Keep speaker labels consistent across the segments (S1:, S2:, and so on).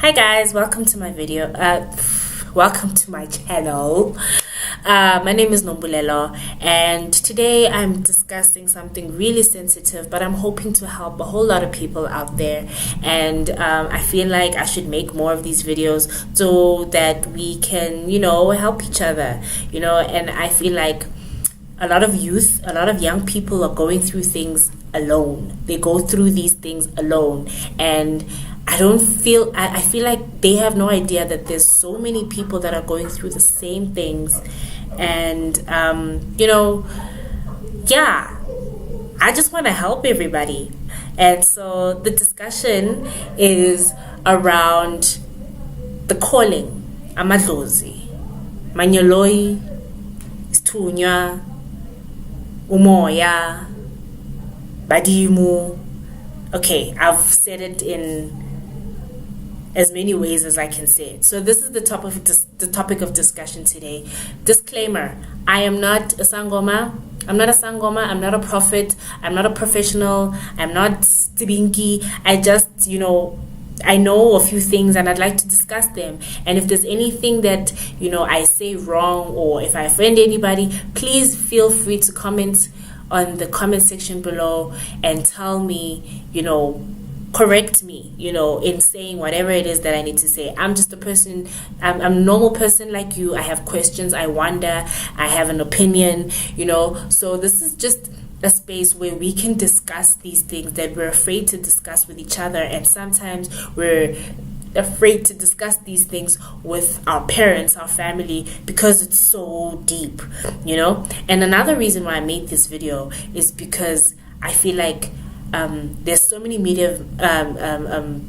S1: Hi guys, welcome to my video. Welcome to my channel. My name is Nombulelo, and today I'm discussing something really sensitive, but I'm hoping to help a whole lot of people out there. And I feel like I should make more of these videos so that we can, help each other. And I feel like a lot of youth, a lot of young people are going through things alone. They go through these things alone, and I feel like they have no idea that there's so many people that are going through the same things. And I just want to help everybody. And so the discussion is around the calling, amadlozi, manyoloi, stunya, umoya, badimu. Okay, I've said it in as many ways as I can say it. So this is the topic of discussion today. Disclaimer: I am not a sangoma. I'm not a sangoma. I'm not a prophet. I'm not a professional. I'm not stibinki. I just, I know a few things and I'd like to discuss them. And if there's anything that, I say wrong, or if I offend anybody, please feel free to comment on the comment section below and tell me, correct me, in saying whatever it is that I need to say. I'm just a person, I'm a normal person like you. I have questions, I wonder, I have an opinion, so this is just a space where we can discuss these things that we're afraid to discuss with each other. And sometimes we're afraid to discuss these things with our parents, our family, because it's so deep, And another reason why I made this video is because I feel like there's so many media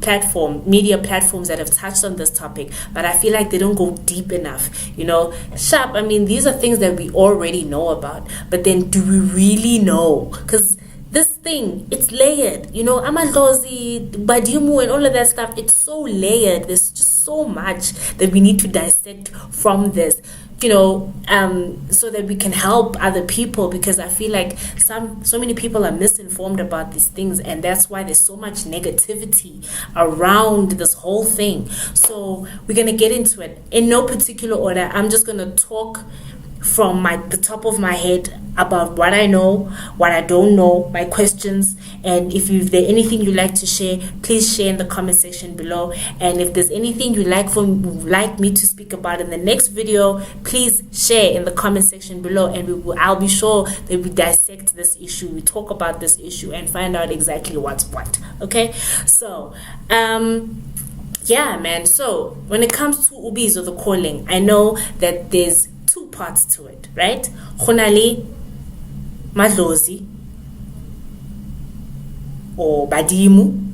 S1: platforms that have touched on this topic, but I feel like they don't go deep enough. Sharp. I mean, these are things that we already know about, but then do we really know? Because this thing, it's layered. Amadlozi, badimu, and all of that stuff. It's so layered. There's just so much that we need to dissect from this. So that we can help other people, because I feel like so many people are misinformed about these things, and that's why there's so much negativity around this whole thing. So we're gonna get into it in no particular order. I'm just gonna talk from the top of my head about what I know, what I don't know, my questions. And if there's anything you'd like to share, please share in the comment section below. And if there's anything you'd like me to speak about in the next video, please share in the comment section below, and I'll be sure that we dissect this issue, we talk about this issue, and find out exactly what's what. Okay, so man. So when it comes to ubis, or the calling, I know that there's two parts to it, right? Khonale madlozi or badimu.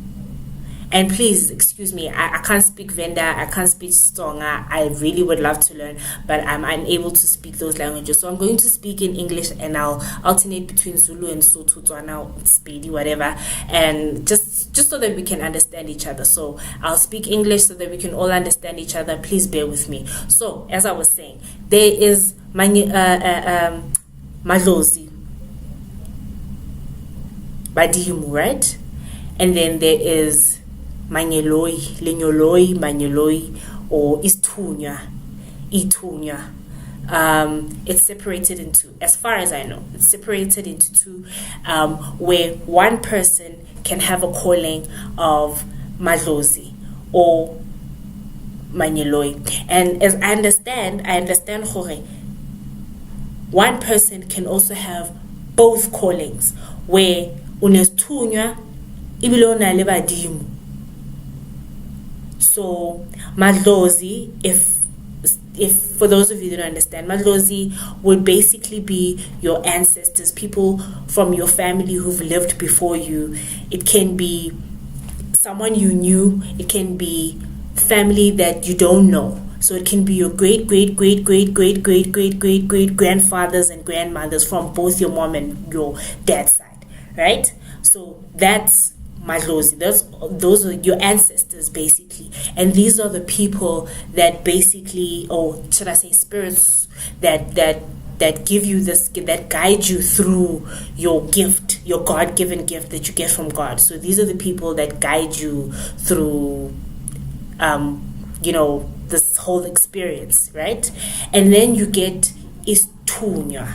S1: And please excuse me, I can't speak Venda, I can't speak Stonga. I really would love to learn, but I'm unable to speak those languages. So I'm going to speak in English, and I'll alternate between Zulu and Sotho, Tswana, Sepedi, whatever, and just so that we can understand each other. So I'll speak English so that we can all understand each other. Please bear with me. So as I was saying, there is madlozi, badimu, right? And then there is manyoloi, lenyoloi, manyoloi, or itunya. It's separated into, as far as I know, it's separated into two, where one person can have a calling of madlozi or manyoloi. And as I understand hore, one person can also have both callings, where unestunya ibilona lebadimu. So madlozi, if for those of you that don't understand, madlozi would basically be your ancestors, people from your family who've lived before you. It can be someone you knew, it can be family that you don't know. So it can be your great grandfathers and grandmothers from both your mom and your dad's side, right? So that's madlozi. Those are your ancestors, basically. And these are the people that basically, or should I say spirits, that give you this, that guide you through your gift, your God-given gift that you get from God. So these are the people that guide you through this whole experience, right? And then you get Istunya,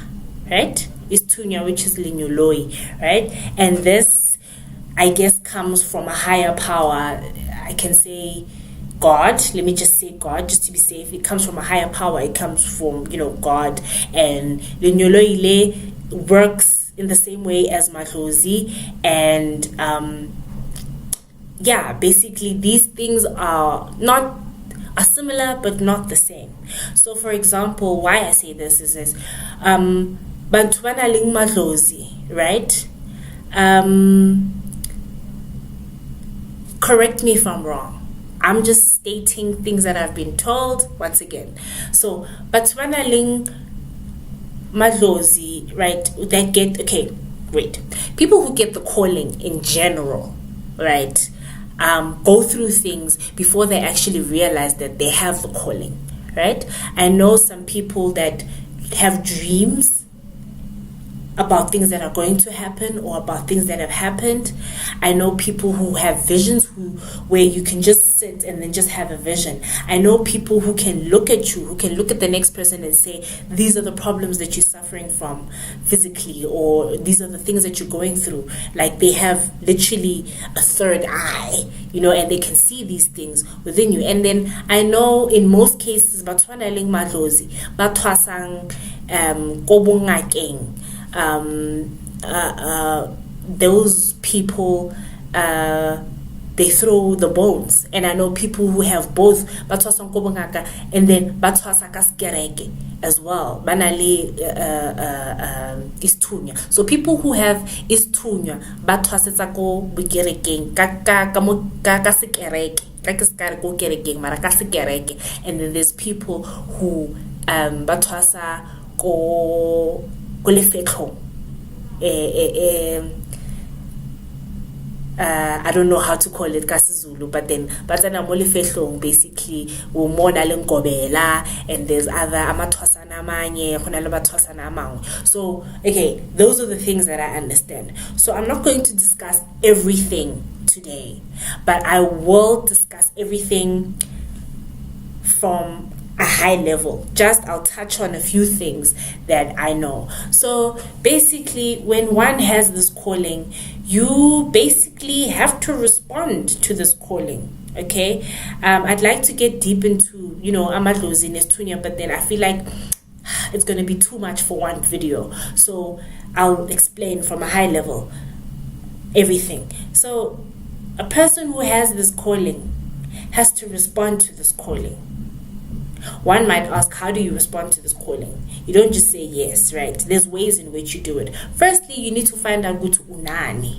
S1: right? Istunya, which is Linyoloi, right? And this, I guess, comes from a higher power. I can say God. Let me just say God, just to be safe. It comes from a higher power. It comes from, God. And Linyoloi works in the same way as amadlozi. And basically these things are similar but not the same. So for example, why I say this is bantu bana le amadlozi, right? Correct me if I'm wrong. I'm just stating things that I've been told once again. So bantu bana le amadlozi, right? People who get the calling in general, right? Go through things before they actually realize that they have the calling, right? I know some people that have dreams about things that are going to happen or about things that have happened. I know people who have visions where you can just sit and then just have a vision. I know people who can look at you, who can look at the next person and say, these are the problems that you're suffering from physically, or these are the things that you're going through. Like they have literally a third eye, and they can see these things within you. And then I know in most cases, batwana leng madlozi, batwasang kobungakeng. Those people, they throw the bones. And I know people who have both batwasa nkobongaka and then batwasa kaskereke as well. Banale istunya. So people who have istunya batwasa ko bukerekeng ka sekereke. And then there's people who batwasa ko I don't know how to call it kaSizulu, but then batana molefehlong basically umona lenkobela, and there's other amathwasana amanye khona le bathwasana amangwe. So okay, those are the things that I understand. So I'm not going to discuss everything today, but I will discuss everything from a high level. I'll touch on a few things that I know. So basically, when one has this calling, you basically have to respond to this calling. Okay, I'd like to get deep into amadlozi nestunya, but then I feel like it's going to be too much for one video. So I'll explain from a high level everything. So a person who has this calling has to respond to this calling. One might ask, how do you respond to this calling? You don't just say yes, right? There's ways in which you do it. Firstly, you need to find out good unani.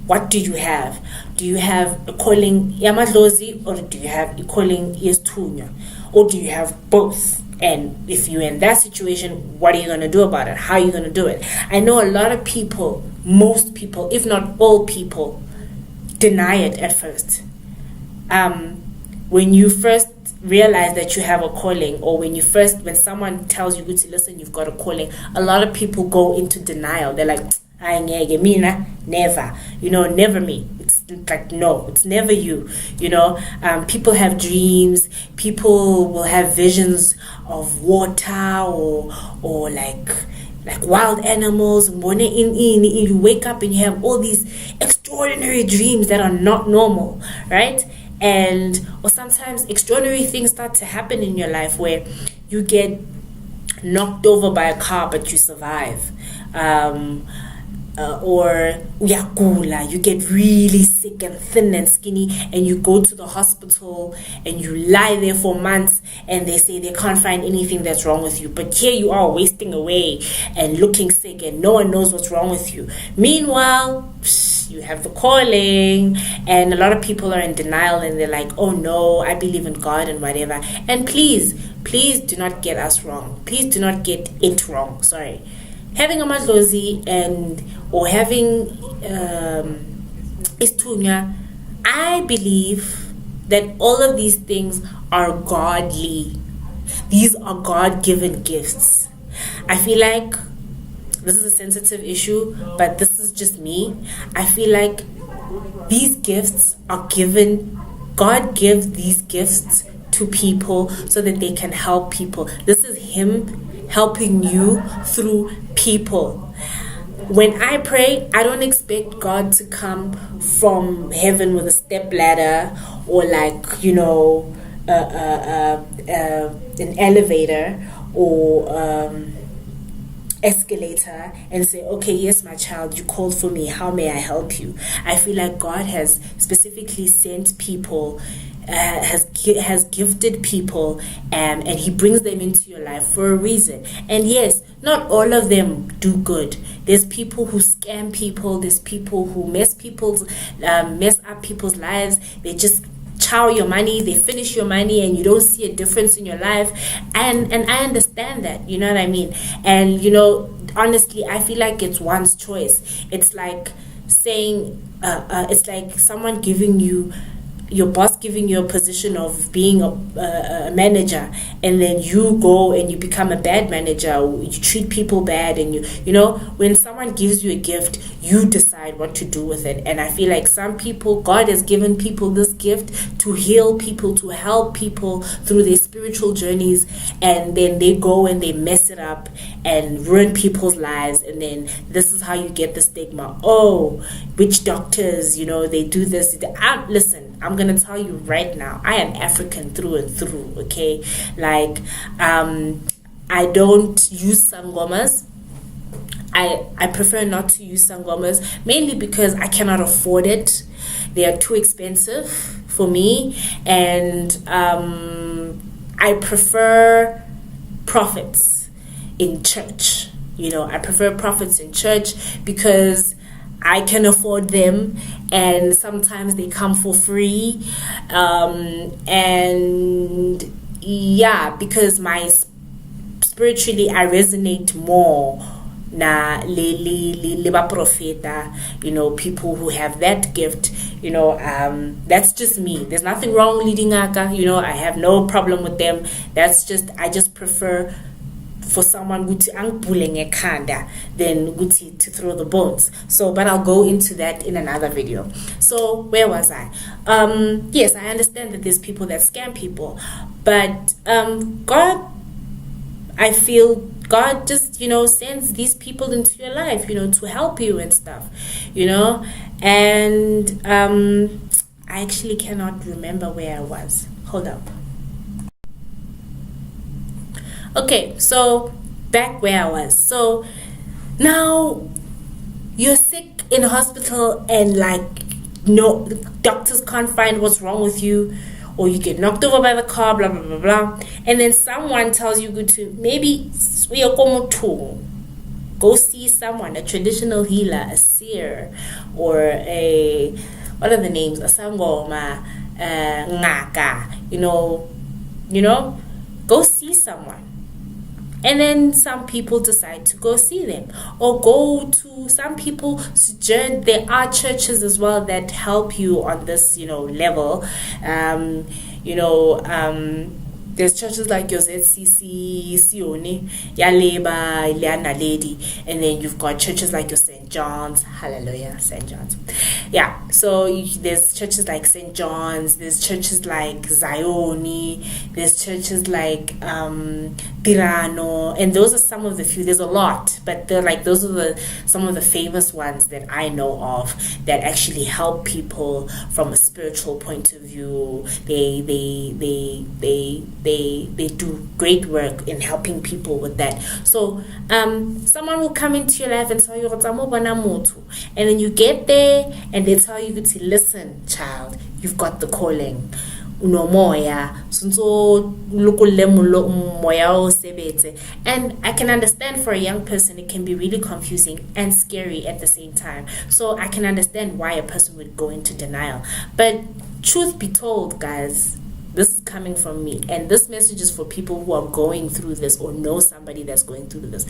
S1: What do you have? Do you have a calling amadlozi, or do you have a calling yestunya? Or do you have both? And if you're in that situation, what are you going to do about it? How are you going to do it? I know a lot of people, most people, if not all people, deny it at first. When you first realize that you have a calling, or when someone tells you, listen, you've got a calling, a lot of people go into denial. They're like, never, never me. It's like, no, it's never you. People have dreams, people will have visions of water or like wild animals. You wake up and you have all these extraordinary dreams that are not normal, right? Or sometimes extraordinary things start to happen in your life where you get knocked over by a car but you survive. Or you get really sick and thin and skinny, and you go to the hospital and you lie there for months and they say they can't find anything that's wrong with you, but here you are wasting away and looking sick and no one knows what's wrong with you. Meanwhile, you have the calling, and a lot of people are in denial and they're like, oh no, I believe in God and whatever. And please do not get us wrong. Please do not get it wrong. Sorry. Having amadlozi or having istunya, I believe that all of these things are godly. These are God-given gifts. I feel like this is a sensitive issue, but this is just me. I feel like these gifts are given God gives these gifts to people so that they can help people. This is Him helping you through people. When I pray, I don't expect God to come from heaven with a step ladder or like, you know, an elevator or escalator and say, okay, yes, my child, you called for me, how may I help you? I feel like God has specifically sent people, has gifted people, and He brings them into your life for a reason. And yes, not all of them do good. There's people who scam people, there's people who mess up people's lives. They just chow your money, they finish your money, and you don't see a difference in your life. And I understand that, you know what I mean? And, you know, honestly, I feel like it's one's choice. It's like saying, it's like someone giving you, your boss giving you a position of being a manager, and then you go and you become a bad manager, you treat people bad, and you know, when someone gives you a gift, you decide what to do with it. And I feel like some people, God has given people this gift to heal people, to help people through their spiritual journeys, and then they go and they mess it up and ruin people's lives. And then this is how you get the stigma. Oh, witch doctors, you know, they do this. Listen, I'm gonna tell you right now, I am African through and through, okay? Like, I don't use sangomas. I prefer not to use sangomas, mainly because I cannot afford it. They are too expensive for me, and I prefer prophets in church. You know, I prefer prophets in church because I can afford them, and sometimes they come for free. And yeah, because spiritually I resonate more na le ba profeta, you know, people who have that gift, you know. That's just me. There's nothing wrong with leading aka, you know, I have no problem with them. I just prefer for someone to than to throw the bones. So, but I'll go into that in another video. So where was I? Yes, I understand that there's people that scam people, but I feel God just, you know, sends these people into your life, you know, to help you and stuff, you know. And I actually cannot remember where I was. Hold up. Okay, so back where I was. So now you're sick in hospital and like no doctors can't find what's wrong with you, or you get knocked over by the car, blah blah blah blah, and then someone tells you to maybe go see someone, a traditional healer, a seer, or a, what are the names, a sangoma, ngaka, you know, go see someone. And then some people decide to go see them, or go to, some people sojourn. There are churches as well that help you on this, you know, level. There's churches like your ZCC, Sione, Yaleba, Ileana Lady, and then you've got churches like your St. John's, hallelujah, St. John's. Yeah, so there's churches like St. John's, there's churches like Zioni, there's churches like Tirano, and those are some of the few. There's a lot, but they're like, those are some of the famous ones that I know of that actually help people from a spiritual point of view. They do great work in helping people with that. So someone will come into your life and tell you, and then you get there and they tell you to listen, child, you've got the calling. And I can understand, for a young person it can be really confusing and scary at the same time. So I can understand why a person would go into denial. But truth be told, guys, this is coming from me, and this message is for people who are going through this or know somebody that's going through this.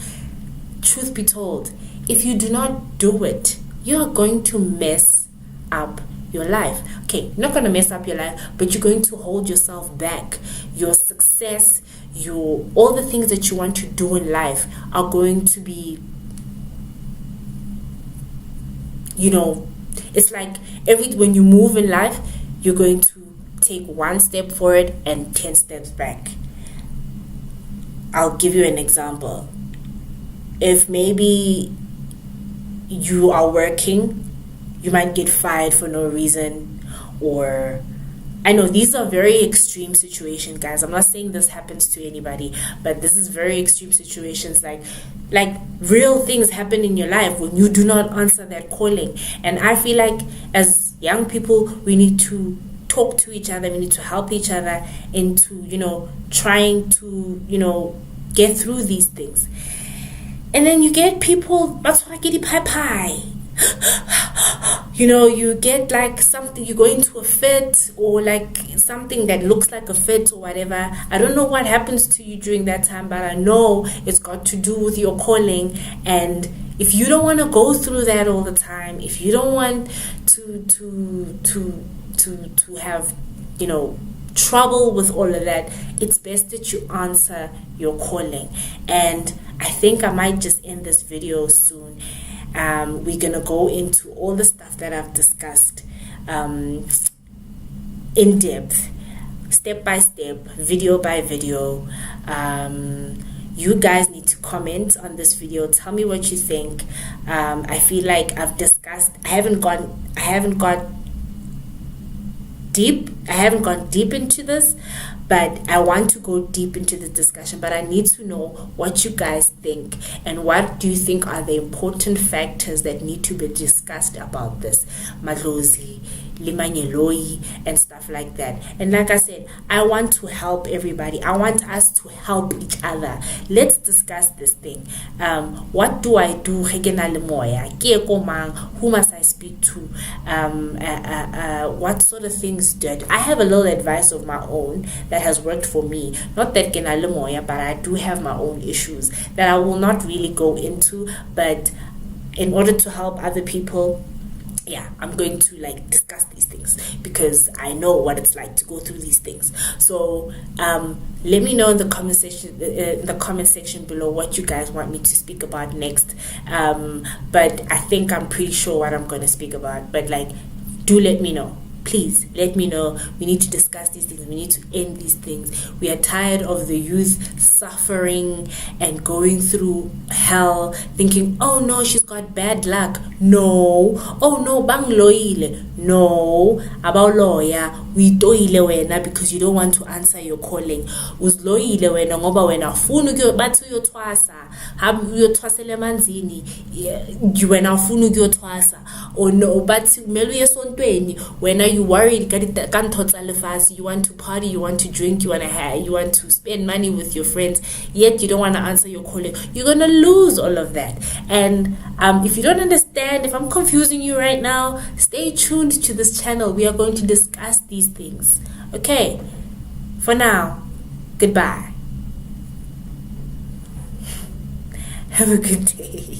S1: Truth be told, if you do not do it, you are going to mess up your life. Okay, you're not going to mess up your life, but you're going to hold yourself back. Your success, all the things that you want to do in life are going to be, you know, it's like when you move in life, you're going to take 1 step forward and 10 steps back. I'll give you an example. If maybe you are working, you might get fired for no reason, or I know these are very extreme situations, guys. I'm not saying this happens to anybody, but this is very extreme situations, like real things happen in your life when you do not answer that calling. And I feel like as young people, we need to talk to each other, we need to help each other into, trying to, get through these things. And then you get people, that's what I get pie. You get like something, you go into a fit, or like something that looks like a fit or whatever. I don't know what happens to you during that time, but I know it's got to do with your calling. And if you don't want to go through that all the time, if you don't want to have trouble with all of that, it's best that you answer your calling. And I think I might just end this video soon. We're gonna go into all the stuff that I've discussed in depth, step by step, video by video. You guys need to comment on this video. Tell me what you think. I feel like I've discussed. I haven't gone deep into this, but I want to go deep into the discussion. But I need to know what you guys think, and what do you think are the important factors that need to be discussed about this amadlozi, limanyeloi, and stuff like that. And like I said, I want to help everybody. I want us to help each other. Let's discuss this thing. What do I do? Who must I speak to? What sort of things did I have a little advice of my own that has worked for me? Not that but I do have my own issues that I will not really go into, but in order to help other people, I'm going to discuss these things, because I know what it's like to go through these things. So let me know in the comment section below what you guys want me to speak about next. But I think I'm pretty sure what I'm going to speak about. But do let me know. Please let me know. We need to discuss these things. We need to end these things. We are tired of the youth suffering and going through hell, thinking, oh no, she's got bad luck. No. Oh no, bang loile. No. About lawyer, we toile wena because you don't want to answer your calling. Uz loile wena ngoba wena ufuna bathi uyotwasa. Uyotwasela emanzini. Wena ufuna ukuyotwasa. Or no, bathi kumele uye esontweni wena you worried, you want to party, you want to drink, you want to spend money with your friends, yet you don't want to answer your calling. You're gonna lose all of that. And if you don't understand, if I'm confusing you right now, stay tuned to this channel. We are going to discuss these things. Okay, for now, goodbye. Have a good day.